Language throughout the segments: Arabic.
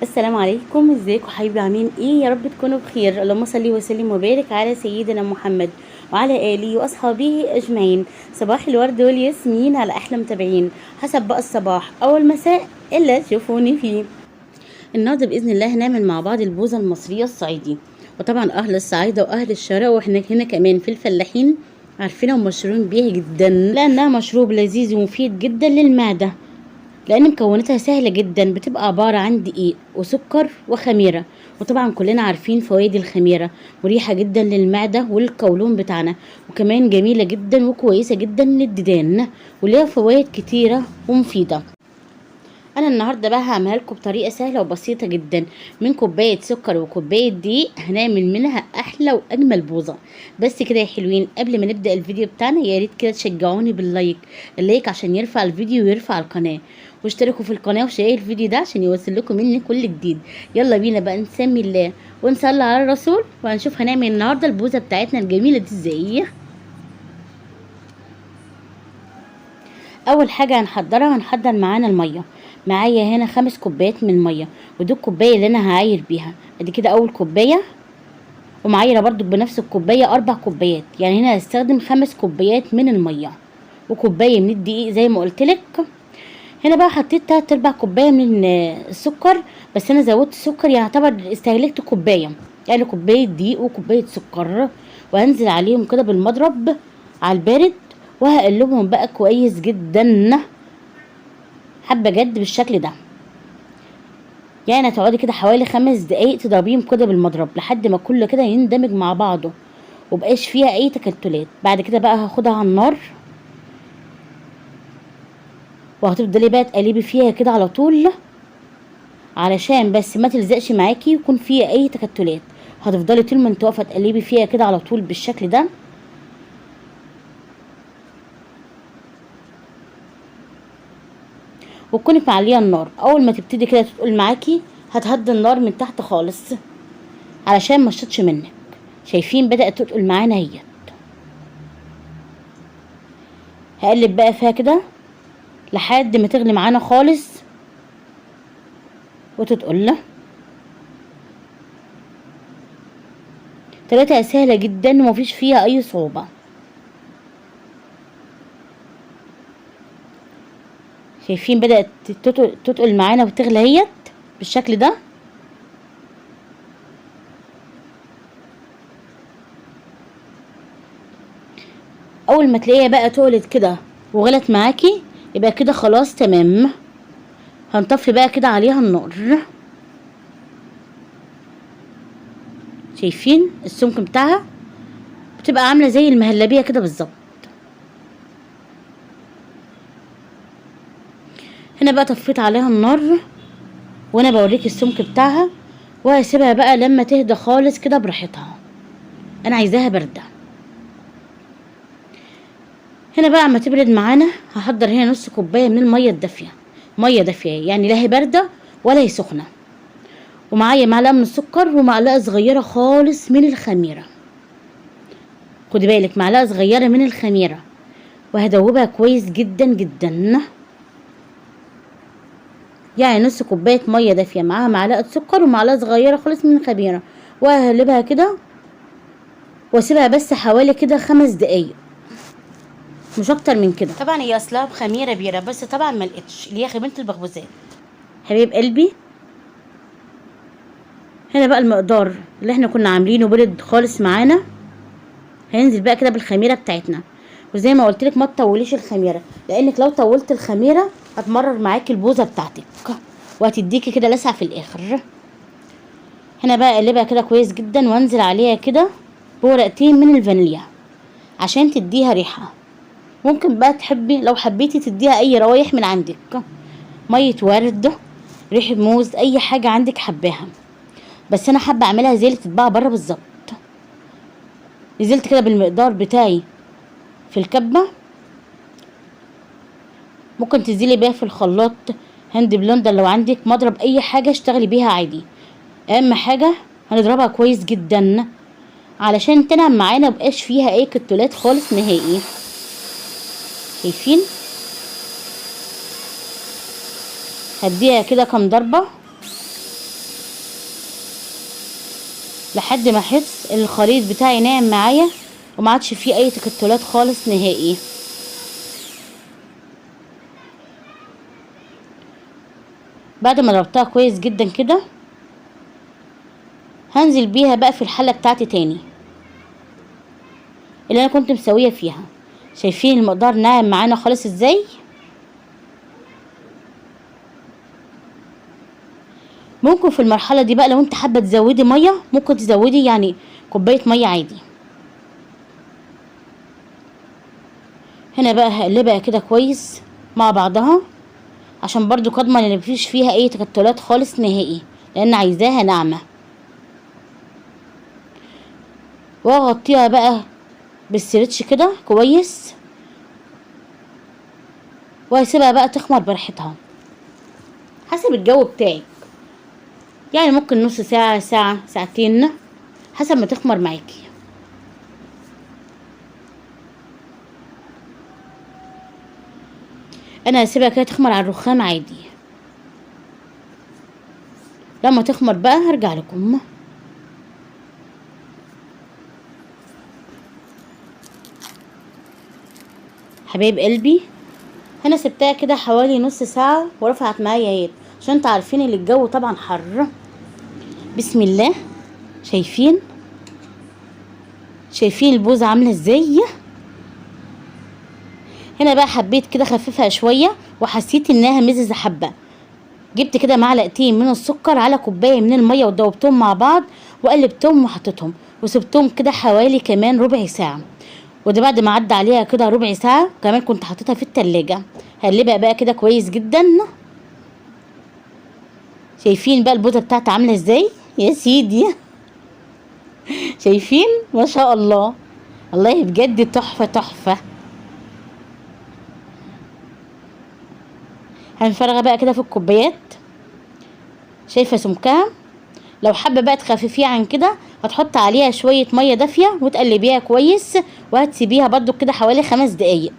السلام عليكم، ازيكم حبايبي؟ عاملين ايه؟ يا رب تكونوا بخير. اللهم صل وسلم وبارك على سيدنا محمد وعلى اله واصحابه اجمعين. صباح الورد والياسمين على احلى متابعين، حسب بقى الصباح او المساء اللي تشوفوني فيه. النهارده باذن الله هنعمل مع بعض البوظه المصريه الصعيدي. وطبعا اهل الصعايده واهل الشرق واحنا هنا كمان في الفلاحين عارفينها ومشهورين بيها جدا، لانها مشروب لذيذ ومفيد جدا للمعده، لان مكوناتها سهله جدا. بتبقى عباره عن دقيق وسكر وخميره. وطبعا كلنا عارفين فوائد الخميره، مريحه جدا للمعده والقولون بتاعنا، وكمان جميله جدا وكويسه جدا للديدان، وليها فوائد كتيره ومفيده. انا النهارده بقى هعملها لكم بطريقه سهله وبسيطه جدا. من كوبايه سكر وكوبايه دقيق هنعمل منها احلى واجمل بوظه. بس كده يا حلوين، قبل ما نبدا الفيديو بتاعنا يا ريت كده تشجعوني باللايك، اللايك عشان يرفع الفيديو ويرفع القناه، واشتركوا في القناه وشيروا الفيديو ده عشان يوصل لكم مني كل جديد. يلا بينا بقى نسمي الله ونصلي على الرسول وهنشوف هنعمل النهارده البوظه بتاعتنا الجميله دي ازاي. اول حاجه هنحضر معانا الميه. معايا هنا 5 كوبايات من الميه، ودي الكوبايه اللي انا هعاير بيها. ادي كده اول كوبايه، ومعايره برضو بنفس الكوبايه 4 كوبايات، يعني هنا هستخدم 5 كوبايات من الميه وكوبايه من الدقيق زي ما قلت لك. هنا بقى حطيت 3/4 كوبايه من السكر، بس انا زودت السكر، يعتبر استهلكت كوبايه، يعني كوبايه دقيق وكوبايه سكر. وهنزل عليهم كده بالمضرب على البارد، وهقلبهم بقى كويس جدا حبه جد بالشكل ده. يعني هتقعدي كده حوالي 5 دقايق تضربيهم كده بالمضرب لحد ما كله كده يندمج مع بعضه ومبقاش فيها اي تكتلات. بعد كده بقى هاخدها على النار، وهتفضلي بقى تقلبي فيها كده على طول علشان بس ما تلزقش معاكي ويكون فيها اي تكتلات. هتفضلي طول ما انت واقفه تقلبي فيها كده على طول بالشكل ده. وتكوني معليه النار. اول ما تبتدي كده تقول معاكي هتهدي النار من تحت خالص علشان ما تشطش منك. شايفين بدأت تتقل معانا اهي. هقلب بقى فيها كده لحد ما تغلي معانا خالص وتتقل. طريقتها سهله جدا ومفيش فيها اي صعوبه. شايفين بدأت تتقل معانا وتغلي اهيت بالشكل ده. اول ما تلاقيها بقى تقلت كده وغلت معاكي يبقى كده خلاص تمام. هنطفي بقى كده عليها النار. شايفين السمك بتاعها بتبقى عامله زي المهلبيه كده بالظبط. هنا بقى طفيت عليها النار وانا بوريك السمك بتاعها، وهسيبها بقى لما تهدى خالص كده براحتها. انا عايزاها بارده. هنا بقى اما تبرد معانا هحضر هنا نص كوبايه من الميه الدافيه، ميه دافيه يعني لا هي بارده ولا هي سخنه. ومعايا معلقه من السكر ومعلقه صغيره خالص من الخميره. خدي بالك معلقه صغيره من الخميره. وهدوبها كويس جدا جدا، يعني نص كوبايه ميه دافيه معاها معلقه سكر ومعلقه صغيره خالص من الخميره. وهقلبها كده واسيبها بس حوالي كده 5 دقايق، مش اكتر من كده. طبعا هي اصلها بخميره بيره، بس طبعا ما لقيتش اللي هي خميره البخبوزات. حبيب قلبي، هنا بقى المقدار اللي احنا كنا عاملينه برد خالص معانا. هننزل بقى كده بالخميره بتاعتنا، وزي ما قلت لك ما تطوليش الخميره، لانك لو طولت الخميره هتمرر معاكي البوزه بتاعتك وهتديكي كده لسعه في الاخر. هنا بقى اقلبها كده كويس جدا وانزل عليها كده بورقتين من الفانيليا عشان تديها ريحه. ممكن بقى تحبي لو حبيتي تديها اي روايح من عندك، ميه ورد، ريحه موز، اي حاجه عندك حباها. بس انا حابه اعملها زي اللي بتتباع بره بالظبط. نزلت كده بالمقدار بتاعي في الكبه. ممكن تنزلي بيها في الخلاط هاند بلندر، لو عندك مضرب اي حاجه اشتغلي بيها عادي. اهم حاجه هنضربها كويس جدا علشان تنعم معانا مبقاش فيها اي كتلات خالص نهائي. شايفين؟ هديها كده كام ضربه لحد ما احس الخليط بتاعي ناعم معايا وما عادش فيه اي تكتلات خالص نهائي. بعد ما ضربتها كويس جدا كده هنزل بيها بقى في الحله بتاعتي تاني اللي انا كنت مسويه فيها. شايفين المقدار ناعم معانا خالص ازاي؟ ممكن في المرحله دي بقى لو انت حابه تزودي ميه ممكن تزودي يعني كوبايه ميه عادي. هنا بقى هقلبها كده كويس مع بعضها عشان برضو اضمن ان مفيش فيها اي تكتلات خالص نهائي لان عايزاها ناعمه. واغطيها بقى بالستريتش كده كويس وهسيبها بقى تخمر براحتها حسب الجو بتاعك، يعني ممكن نص ساعه، ساعه، ساعتين، حسب ما تخمر معاكي. انا هسيبها كده تخمر على الرخام عادي. لما تخمر بقى هرجع لكم. حبايب قلبي انا سبتها كده حوالي نص ساعه ورفعت معايا يد عشان انتوا عارفين ان الجو طبعا حر. بسم الله. شايفين البوزه عامله ازاي؟ هنا بقى حبيت كده اخففها شويه وحسيت انها مززه حبه. جبت كده معلقتين من السكر على كوبايه من الميه ودوبتهم مع بعض وقلبتهم وحطيتهم وسبتهم كده حوالي كمان ربع ساعه. وده بعد ما عدى عليها كده ربع ساعه كمان كنت حطيتها في التلاجة. هقلبها بقى كده كويس جدا. شايفين بقى البوزه بتاعتي عامله ازاي يا سيدي؟ شايفين ما شاء الله، والله بجد تحفه تحفه. هنفرغها بقى كده في الكوبايات. شايفه سمكها؟ لو حابه بقى تخففيها عن كده هتحط عليها شويه ميه دافيه وتقلبيها كويس وهتسيبيها برضو كده حوالي 5 دقايق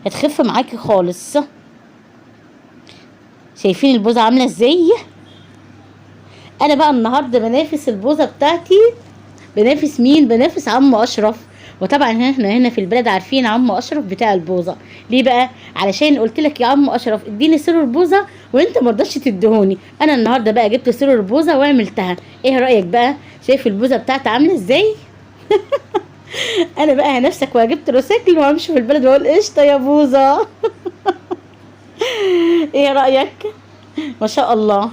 هتخف معاكي خالص. شايفين البوزه عامله ازاي؟ انا بقى النهارده بنافس البوزه بتاعتي. بنافس مين؟ بنافس عم اشرف. وطبعا احنا هنا في البلد عارفين عم اشرف بتاع البوظه. ليه بقى؟ علشان قلت لك يا عم اشرف اديني سر البوظه وانت ما رضيتش تديهوني. انا النهارده بقى جبت سر البوظه وعملتها. ايه رايك بقى؟ شايف البوظه بتاعتي عامله ازاي؟ انا بقى نفسك وجبت روسيكل وامشي في البلد واقول قشطه يا بوظه. ايه رايك؟ ما شاء الله.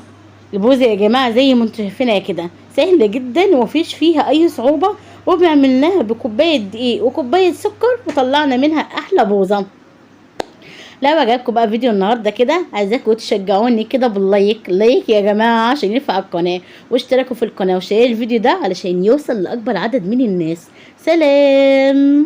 البوزة يا جماعة زي ما انتوا شايفينها كده سهلة جدا ومفيش فيها اي صعوبة وبعملناها بكوباية دقيق وكوباية سكر وطلعنا منها احلى بوزة. لو عجبكم بقى فيديو النهارده كده عايزاكم تشجعوني كده لايك يا جماعة عشان يرفع القناة واشتركوا في القناة وشيروا الفيديو ده علشان يوصل لاكبر عدد من الناس. سلام.